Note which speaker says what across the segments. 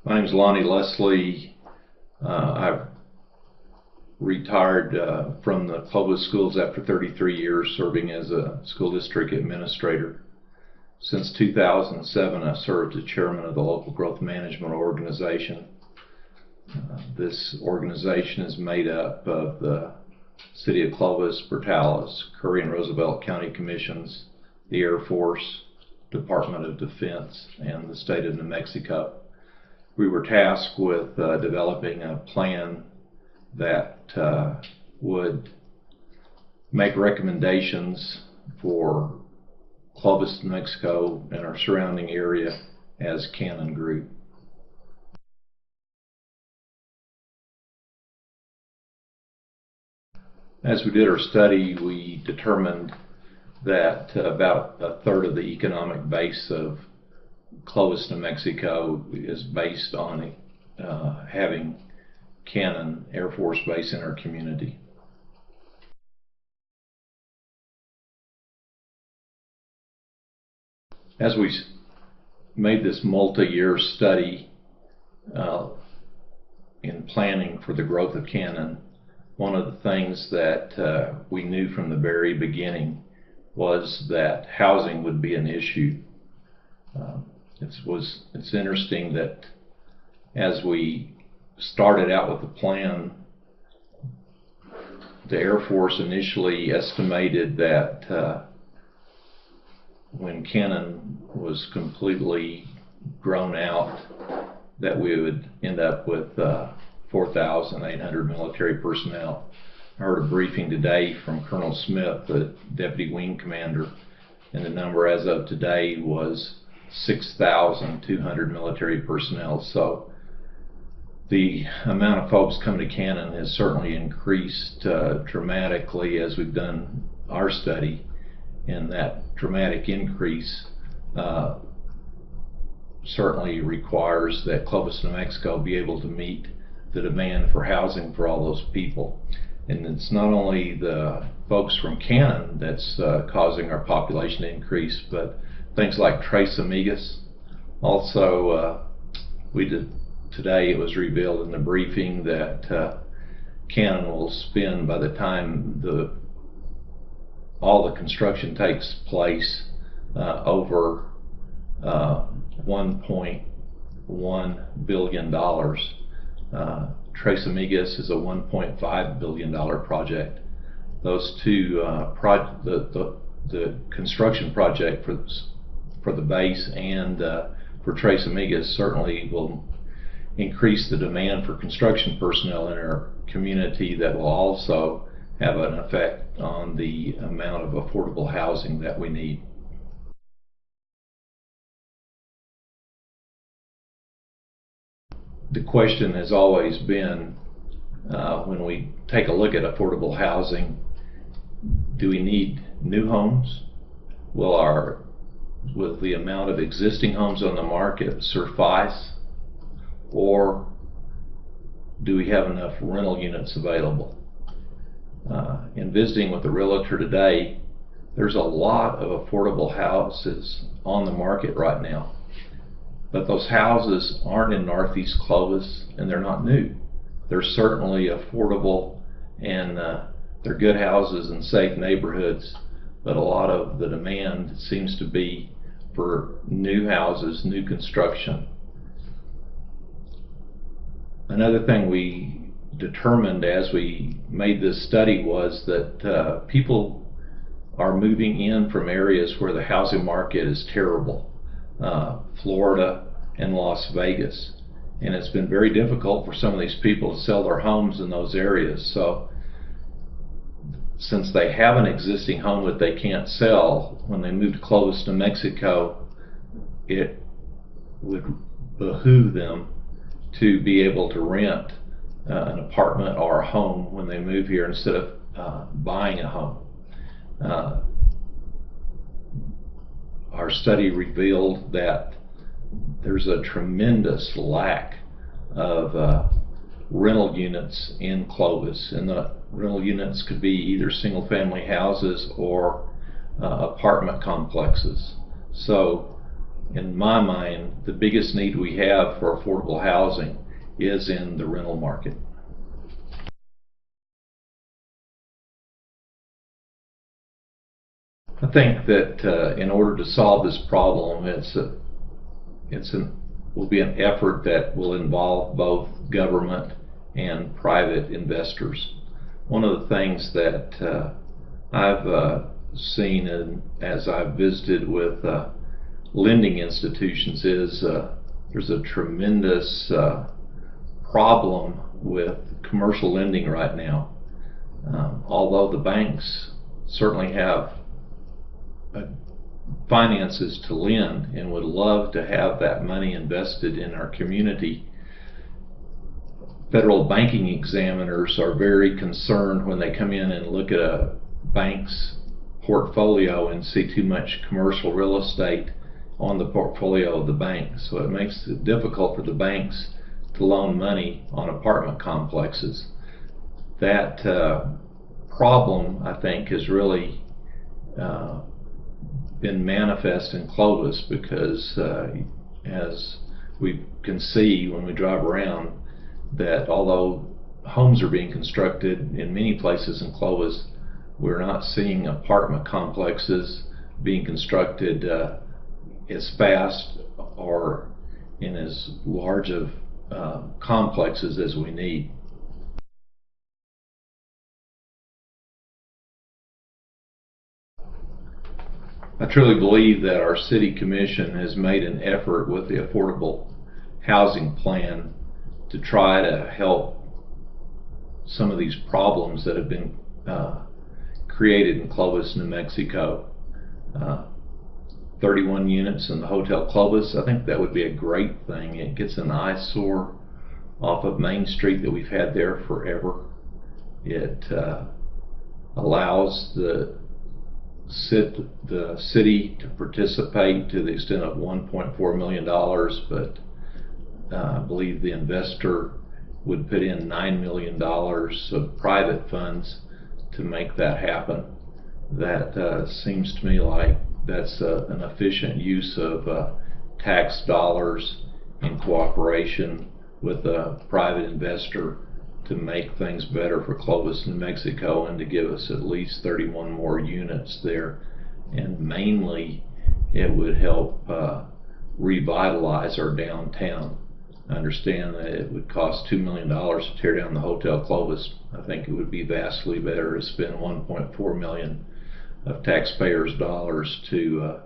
Speaker 1: My name is Lonnie Leslie. I've retired from the public schools after 33 years serving as a school district administrator. Since 2007, I served as chairman of the local growth management organization. This organization is made up of the City of Clovis, Portales, Curry and Roosevelt County Commissions, the Air Force, Department of Defense, and the state of New Mexico. We were tasked with developing a plan that would make recommendations for Clovis, New Mexico, and our surrounding area as Cannon grew. As we did our study, we determined that about a third of the economic base of Clovis, New Mexico is based on having Cannon Air Force Base in our community. As we made this multi-year study in planning for the growth of Cannon, one of the things that we knew from the very beginning was that housing would be an issue. It's interesting that as we started out with the plan, the Air Force initially estimated that when Cannon was completely grown out, that we would end up with 4,800 military personnel. I heard a briefing today from Colonel Smith, the Deputy Wing Commander, and the number as of today was 6,200 military personnel. So the amount of folks coming to Cannon has certainly increased dramatically as we've done our study, and that dramatic increase certainly requires that Clovis, New Mexico be able to meet the demand for housing for all those people. And it's not only the folks from Cannon that's causing our population to increase, but things like Tres Amigas. Also, today it was revealed in the briefing that Cannon will spend, by the time all the construction takes place, over $1.1 billion. Tres Amigas is a $1.5 billion project. Those two, the construction project for the base and for Tres Amigas certainly will increase the demand for construction personnel in our community. That will also have an effect on the amount of affordable housing that we need. The question has always been, when we take a look at affordable housing, do we need new homes? Will the amount of existing homes on the market suffice? Or do we have enough rental units available? In visiting with the realtor today, there's a lot of affordable houses on the market right now. But those houses aren't in Northeast Clovis, and they're not new. They're certainly affordable, and they're good houses in safe neighborhoods, but a lot of the demand seems to be for new houses, new construction. Another thing we determined as we made this study was that people are moving in from areas where the housing market is terrible. Florida and Las Vegas, and it's been very difficult for some of these people to sell their homes in those areas. So since they have an existing home that they can't sell, when they move to Clovis, New Mexico, it would behoove them to be able to rent an apartment or a home when they move here instead of buying a home. Our study revealed that there's a tremendous lack of rental units in Clovis, and the rental units could be either single-family houses or apartment complexes. So in my mind, the biggest need we have for affordable housing is in the rental market. I think that in order to solve this problem, will be an effort that will involve both government and private investors. One of the things that I've seen as I've visited with lending institutions is there's a tremendous problem with commercial lending right now. Although the banks certainly have finances to lend and would love to have that money invested in our community, federal banking examiners are very concerned when they come in and look at a bank's portfolio and see too much commercial real estate on the portfolio of the bank. So it makes it difficult for the banks to loan money on apartment complexes. That problem, I think, has really been manifest in Clovis because as we can see when we drive around, that although homes are being constructed in many places in Clovis, we're not seeing apartment complexes being constructed as fast or in as large of complexes as we need. I truly believe that our city commission has made an effort with the affordable housing plan to try to help some of these problems that have been created in Clovis, New Mexico. 31 units in the Hotel Clovis, I think that would be a great thing. It gets an eyesore off of Main Street that we've had there forever. It allows the city to participate to the extent of $1.4 million, but I believe the investor would put in $9 million of private funds to make that happen. That seems to me like that's an efficient use of tax dollars in cooperation with a private investor to make things better for Clovis, New Mexico, and to give us at least 31 more units there. And mainly it would help revitalize our downtown. I understand that it would cost $2 million to tear down the Hotel Clovis. I think it would be vastly better to spend $1.4 million of taxpayers' dollars to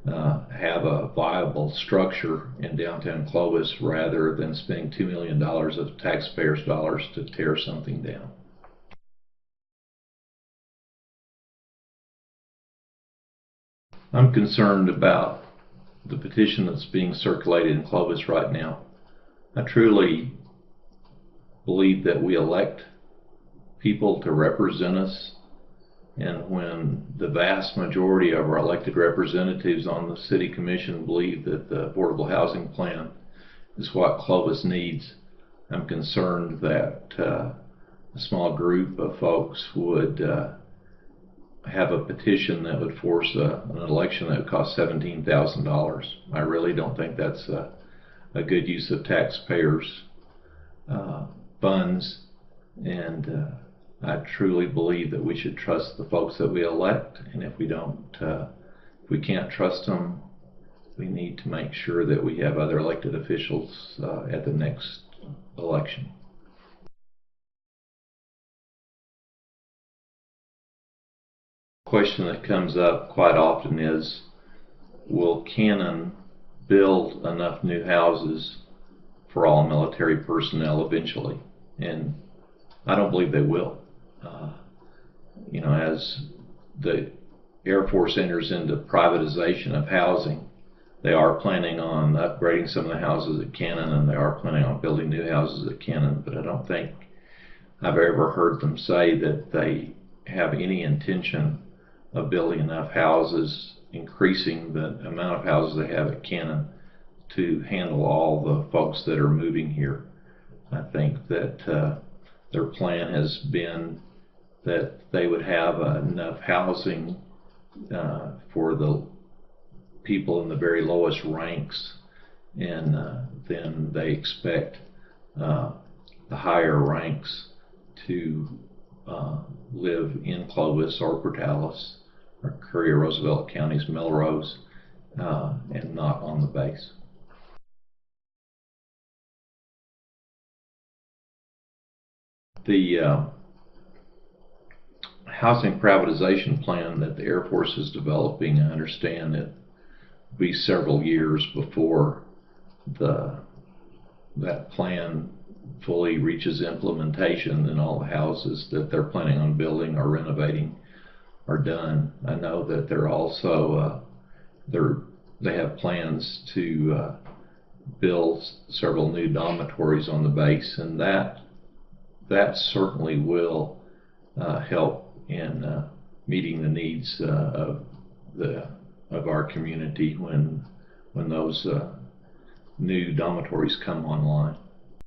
Speaker 1: have a viable structure in downtown Clovis rather than spending $2 million of taxpayers' dollars to tear something down. I'm concerned about the petition that's being circulated in Clovis right now. I truly believe that we elect people to represent us, and when the vast majority of our elected representatives on the city commission believe that the affordable housing plan is what Clovis needs, I'm concerned that a small group of folks would have a petition that would force an election that would cost $17,000. I really don't think that's a good use of taxpayers' funds, and I truly believe that we should trust the folks that we elect, and if we can't trust them, we need to make sure that we have other elected officials at the next election. The question that comes up quite often is, will Cannon build enough new houses for all military personnel eventually? And I don't believe they will. As the Air Force enters into privatization of housing, they are planning on upgrading some of the houses at Cannon, and they are planning on building new houses at Cannon, but I don't think I've ever heard them say that they have any intention of building enough houses, increasing the amount of houses they have at Cannon to handle all the folks that are moving here. I think that their plan has been that they would have enough housing for the people in the very lowest ranks, and then they expect the higher ranks to live in Clovis or Portales or Currier Roosevelt County's Melrose, and not on the base. The housing privatization plan that the Air Force is developing, I understand it will be several years before that plan fully reaches implementation and all the houses that they're planning on building or renovating are done. I know that they're also they have plans to build several new dormitories on the base, and that certainly will help in meeting the needs of our community when those new dormitories come online.